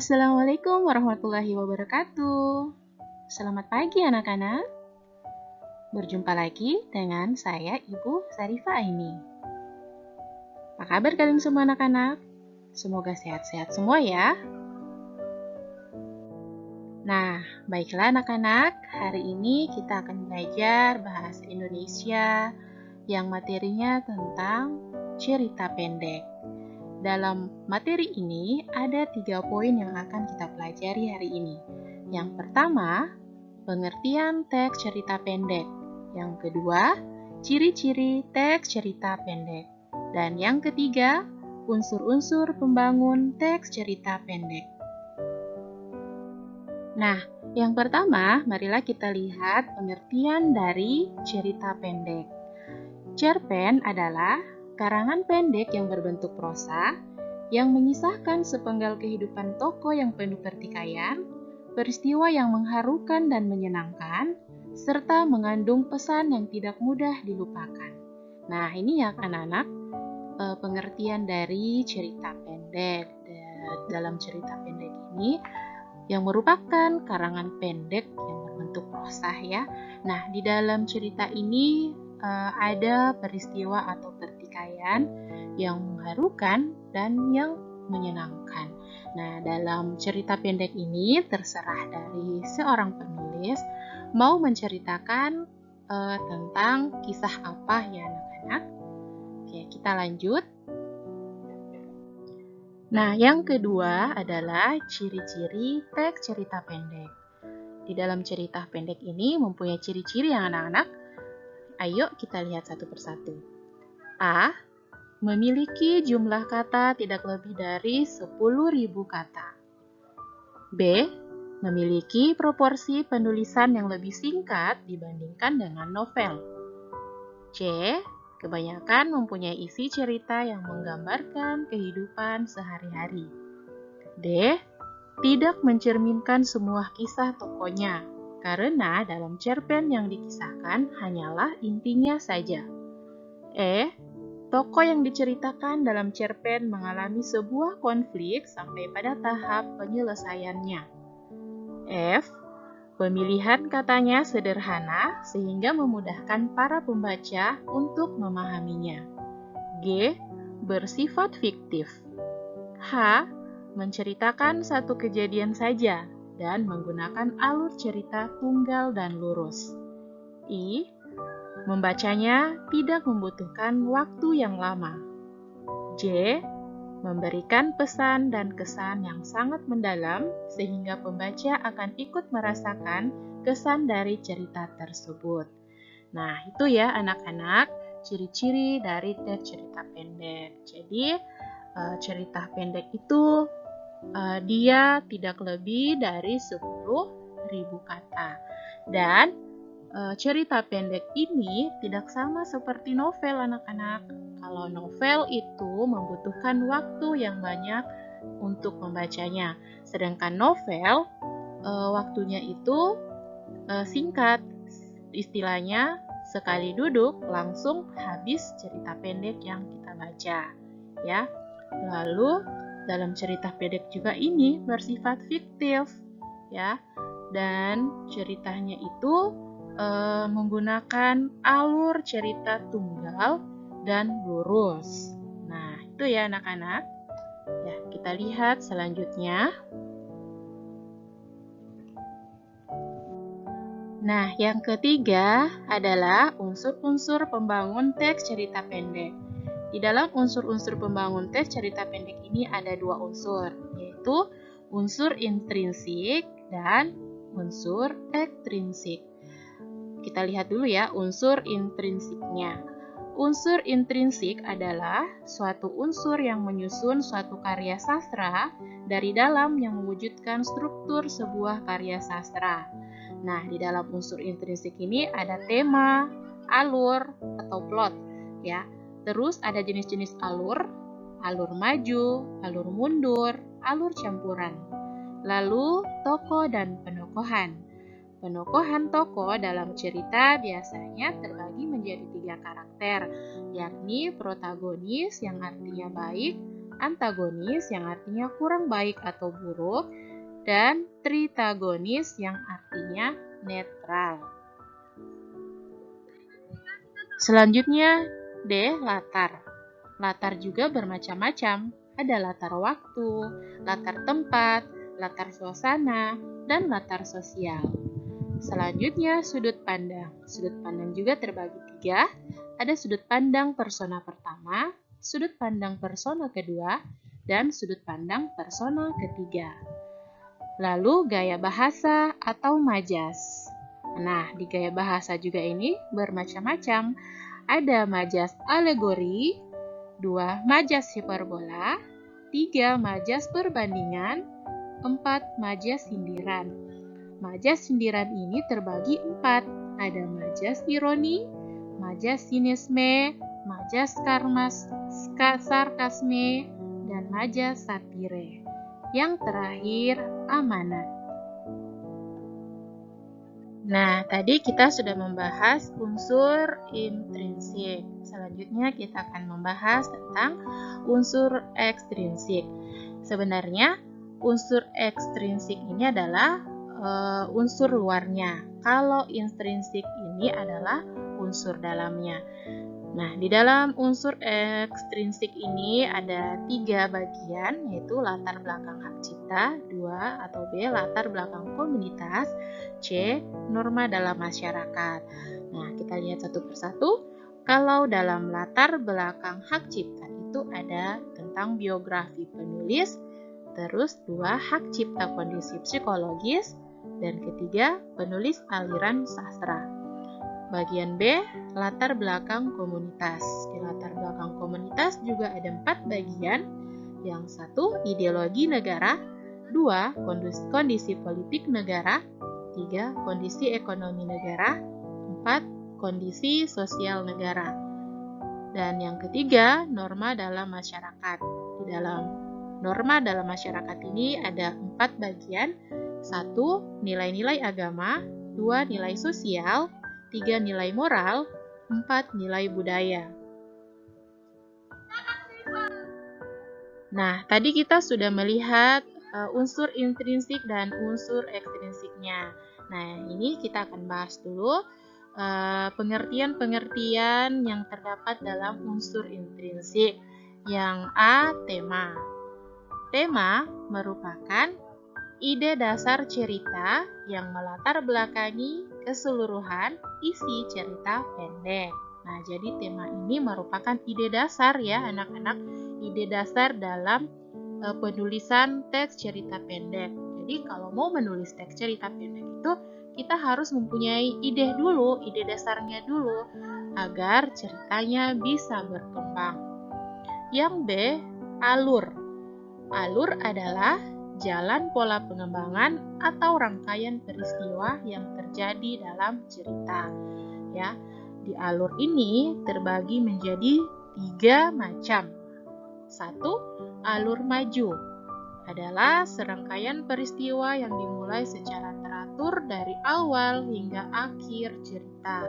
Assalamualaikum warahmatullahi wabarakatuh. Selamat pagi anak-anak. Berjumpa lagi dengan saya Ibu Sarifah Aini. Apa kabar kalian semua anak-anak? Semoga sehat-sehat semua ya. Nah, baiklah anak-anak, hari ini kita akan belajar bahasa Indonesia yang materinya tentang cerita pendek. Dalam materi ini ada 3 poin yang akan kita pelajari hari ini. Yang pertama, pengertian teks cerita pendek. Yang kedua, ciri-ciri teks cerita pendek. Dan yang ketiga, unsur-unsur pembangun teks cerita pendek. Nah, yang pertama, marilah kita lihat pengertian dari cerita pendek. Cerpen adalah karangan pendek yang berbentuk prosa, yang mengisahkan sepenggal kehidupan tokoh yang penuh pertikaian, peristiwa yang mengharukan dan menyenangkan, serta mengandung pesan yang tidak mudah dilupakan. Nah, ini ya anak-anak, pengertian dari cerita pendek. Dalam cerita pendek ini, yang merupakan karangan pendek yang berbentuk prosa ya. Nah, di dalam cerita ini ada peristiwa atau pertikaian yang mengharukan dan yang menyenangkan. Nah, dalam cerita pendek ini terserah dari seorang penulis mau menceritakan tentang kisah apa ya anak-anak. Oke, kita lanjut. Nah, yang kedua adalah ciri-ciri teks cerita pendek. Di dalam cerita pendek ini mempunyai ciri-ciri yang anak-anak. Ayo kita lihat satu persatu. A. Memiliki jumlah kata tidak lebih dari 10.000 kata. B. Memiliki proporsi penulisan yang lebih singkat dibandingkan dengan novel. C. Kebanyakan mempunyai isi cerita yang menggambarkan kehidupan sehari-hari. D. Tidak mencerminkan semua kisah tokohnya, karena dalam cerpen yang dikisahkan hanyalah intinya saja. E. Tokoh yang diceritakan dalam cerpen mengalami sebuah konflik sampai pada tahap penyelesaiannya. F. Pemilihan katanya sederhana sehingga memudahkan para pembaca untuk memahaminya. G. Bersifat fiktif. H. Menceritakan satu kejadian saja dan menggunakan alur cerita tunggal dan lurus. I. Membacanya tidak membutuhkan waktu yang lama. J. Memberikan pesan dan kesan yang sangat mendalam sehingga pembaca akan ikut merasakan kesan dari cerita tersebut. Nah, itu ya anak-anak, ciri-ciri dari teks cerita pendek. Jadi, cerita pendek itu dia tidak lebih dari 10.000 kata. Dan cerita pendek ini tidak sama seperti novel anak-anak. Kalau novel itu membutuhkan waktu yang banyak untuk membacanya. Sedangkan novel waktunya itu singkat. Istilahnya sekali duduk langsung habis cerita pendek yang kita baca. Ya. Lalu dalam cerita pendek juga ini bersifat fiktif, ya, dan ceritanya itu menggunakan alur cerita tunggal dan lurus. Nah, itu ya anak-anak. Ya, kita lihat selanjutnya. Nah, yang ketiga adalah unsur-unsur pembangun teks cerita pendek. Di dalam unsur-unsur pembangun teks cerita pendek ini ada 2 unsur, yaitu unsur intrinsik dan unsur ekstrinsik. Kita lihat dulu ya unsur intrinsiknya. Unsur intrinsik adalah suatu unsur yang menyusun suatu karya sastra dari dalam yang mewujudkan struktur sebuah karya sastra. Nah, di dalam unsur intrinsik ini ada tema, alur, atau plot, ya. Terus ada jenis-jenis alur, alur maju, alur mundur, alur campuran. Lalu tokoh dan penokohan. Penokohan tokoh dalam cerita biasanya terbagi menjadi 3 karakter, yakni protagonis yang artinya baik, antagonis yang artinya kurang baik atau buruk, dan tritagonis yang artinya netral. Selanjutnya D. Latar. Latar juga bermacam-macam. Ada latar waktu, latar tempat, latar suasana, dan latar sosial. Selanjutnya sudut pandang. Sudut pandang juga terbagi 3. Ada sudut pandang persona pertama, sudut pandang persona kedua, dan sudut pandang persona ketiga. Lalu gaya bahasa atau majas. Nah, di gaya bahasa juga ini bermacam-macam. Ada majas alegori, 2 majas hiperbola, 3 majas perbandingan, 4 majas sindiran. Majas sindiran ini terbagi 4. Ada majas ironi, majas sinisme, majas sarkasme, dan majas satire. Yang terakhir, amanat. Nah, tadi kita sudah membahas unsur intrinsik. Selanjutnya kita akan membahas tentang unsur ekstrinsik. Sebenarnya, unsur ekstrinsik ini adalah unsur luarnya. Kalau intrinsik ini adalah unsur dalamnya. Nah, di dalam unsur ekstrinsik ini ada 3 bagian, yaitu latar belakang hak cipta, 2 atau B, latar belakang komunitas, C, norma dalam masyarakat. Nah, kita lihat satu persatu. Kalau dalam latar belakang hak cipta itu ada tentang biografi penulis, terus 2 hak cipta kondisi psikologis, dan ketiga penulis aliran sastra. Bagian B, latar belakang komunitas. Di latar belakang komunitas juga ada 4 bagian. Yang 1, ideologi negara, 2, kondisi politik negara, 3, kondisi ekonomi negara, 4, kondisi sosial negara. Dan yang ketiga, norma dalam masyarakat. Di dalam norma dalam masyarakat ini ada 4 bagian. 1, nilai-nilai agama, 2, nilai sosial, 3, nilai moral, 4, nilai budaya. Nah, tadi kita sudah melihat unsur intrinsik dan unsur ekstrinsiknya. Nah, ini kita akan bahas dulu pengertian-pengertian yang terdapat dalam unsur intrinsik. Yang A, tema. Tema merupakan ide dasar cerita yang melatar belakangi keseluruhan isi cerita pendek. Nah, jadi tema ini merupakan ide dasar ya anak-anak, ide dasar dalam penulisan teks cerita pendek. Jadi kalau mau menulis teks cerita pendek itu kita harus mempunyai ide dulu, ide dasarnya dulu agar ceritanya bisa berkembang. Yang B, alur. Alur adalah jalan pola pengembangan atau rangkaian peristiwa yang terjadi dalam cerita. Ya, di alur ini terbagi menjadi 3 macam. 1, alur maju adalah serangkaian peristiwa yang dimulai secara teratur dari awal hingga akhir cerita.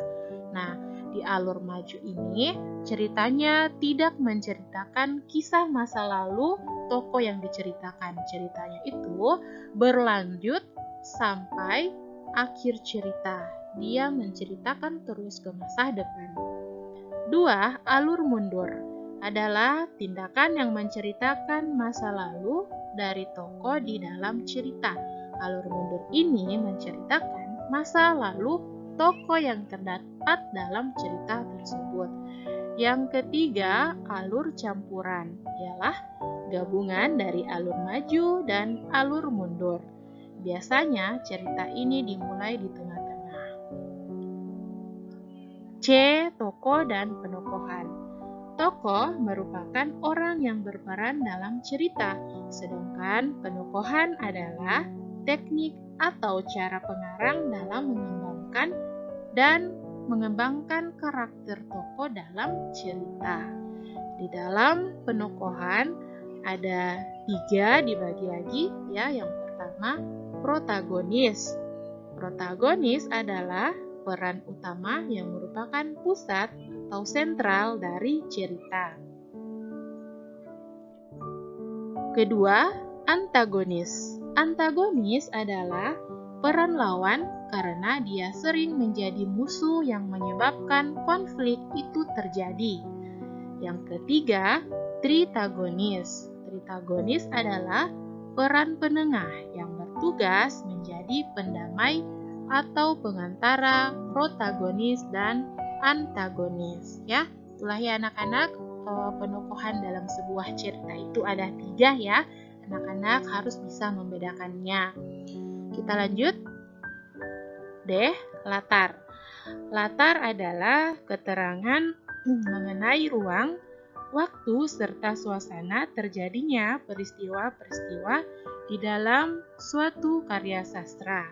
Nah, di alur maju ini ceritanya tidak menceritakan kisah masa lalu tokoh yang diceritakan. Ceritanya itu berlanjut sampai akhir cerita. Dia menceritakan terus ke masa depan. 2, alur mundur adalah tindakan yang menceritakan masa lalu dari tokoh di dalam cerita. Alur mundur ini menceritakan masa lalu tokoh yang terdapat dalam cerita tersebut. Yang ketiga, alur campuran ialah gabungan dari alur maju dan alur mundur. Biasanya cerita ini dimulai di tengah-tengah. C, tokoh dan penokohan. Tokoh merupakan orang yang berperan dalam cerita, sedangkan penokohan adalah teknik atau cara pengarang dalam mengembangkan karakter tokoh dalam cerita. Di dalam penokohan ada 3 dibagi lagi ya. Yang pertama, protagonis. Protagonis adalah peran utama yang merupakan pusat atau sentral dari cerita. Kedua, antagonis. Antagonis adalah peran lawan karena dia sering menjadi musuh yang menyebabkan konflik itu terjadi. Yang ketiga, tritagonis. Tritagonis adalah peran penengah yang bertugas menjadi pendamai atau pengantara protagonis dan antagonis. Ya, itulah ya anak-anak, penokohan dalam sebuah cerita itu ada 3 ya. Anak-anak harus bisa membedakannya. Kita lanjut. D. Latar. Latar adalah keterangan mengenai ruang, waktu, serta suasana terjadinya peristiwa-peristiwa di dalam suatu karya sastra.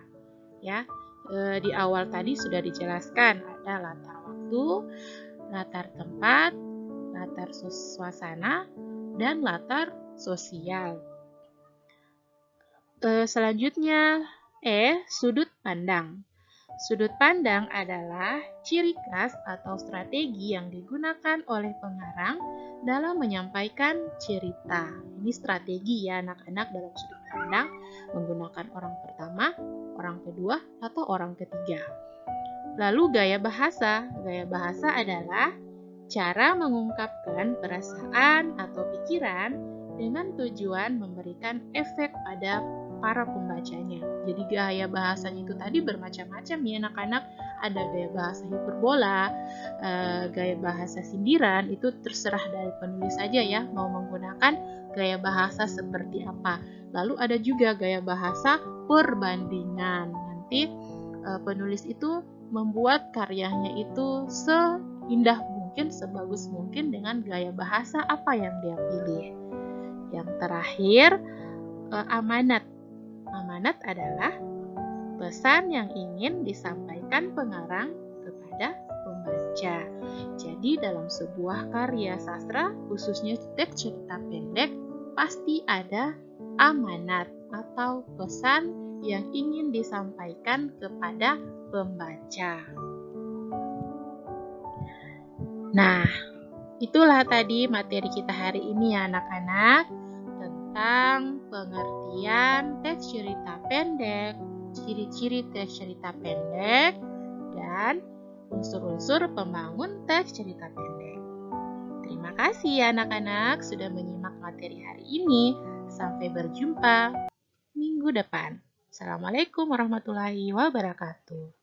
Ya, di awal tadi sudah dijelaskan ada latar waktu, latar tempat, latar suasana, dan latar sosial. Selanjutnya, sudut pandang. Sudut pandang adalah ciri khas atau strategi yang digunakan oleh pengarang dalam menyampaikan cerita. Ini strategi ya anak-anak dalam sudut pandang, menggunakan orang pertama, orang kedua, atau orang ketiga. Lalu gaya bahasa. Gaya bahasa adalah cara mengungkapkan perasaan atau pikiran dengan tujuan memberikan efek pada para pembacanya. Jadi gaya bahasanya itu tadi bermacam-macam ya anak-anak. Ada gaya bahasa hiperbola, gaya bahasa sindiran, itu terserah dari penulis saja ya mau menggunakan gaya bahasa seperti apa. Lalu ada juga gaya bahasa perbandingan. Nanti penulis itu membuat karyanya itu seindah mungkin, sebagus mungkin dengan gaya bahasa apa yang dia pilih. Yang terakhir, amanat. Amanat adalah pesan yang ingin disampaikan pengarang kepada pembaca. Jadi dalam sebuah karya sastra, khususnya teks cerita pendek, pasti ada amanat atau pesan yang ingin disampaikan kepada pembaca. Nah, itulah tadi materi kita hari ini ya anak-anak, tentang pengertian teks cerita pendek, ciri-ciri teks cerita pendek, dan unsur-unsur pembangun teks cerita pendek. Terima kasih ya anak-anak sudah menyimak materi hari ini. Sampai berjumpa minggu depan. Assalamualaikum warahmatullahi wabarakatuh.